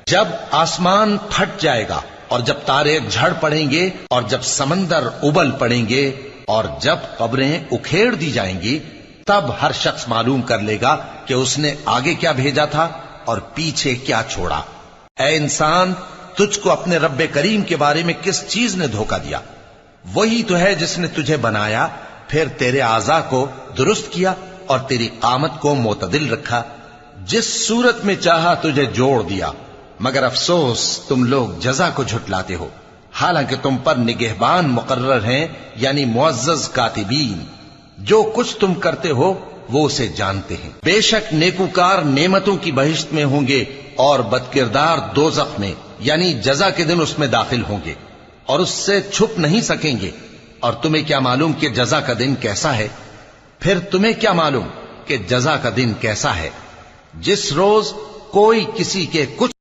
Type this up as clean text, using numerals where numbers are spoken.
جب آسمان پھٹ جائے گا اور جب تارے جھڑ پڑیں گے اور جب سمندر ابل پڑیں گے اور جب قبریں اکھیڑ دی جائیں گی، تب ہر شخص معلوم کر لے گا کہ اس نے آگے کیا بھیجا تھا اور پیچھے کیا چھوڑا۔ اے انسان، تجھ کو اپنے رب کریم کے بارے میں کس چیز نے دھوکہ دیا؟ وہی تو ہے جس نے تجھے بنایا، پھر تیرے اعضاء کو درست کیا اور تیری قامت کو معتدل رکھا، جس صورت میں چاہا تجھے جوڑ دیا، مگر افسوس تم لوگ جزا کو جھٹلاتے ہو، حالانکہ تم پر نگہبان مقرر ہیں، یعنی معزز کاتبین۔ جو کچھ تم کرتے ہو وہ اسے جانتے ہیں۔ بے شک نیکوکار نعمتوں کی بہشت میں ہوں گے اور بدکردار دوزخ میں، یعنی جزا کے دن اس میں داخل ہوں گے اور اس سے چھپ نہیں سکیں گے۔ اور تمہیں کیا معلوم کہ جزا کا دن کیسا ہے؟ پھر تمہیں کیا معلوم کہ جزا کا دن کیسا ہے؟ جس روز کوئی کسی کے کچھ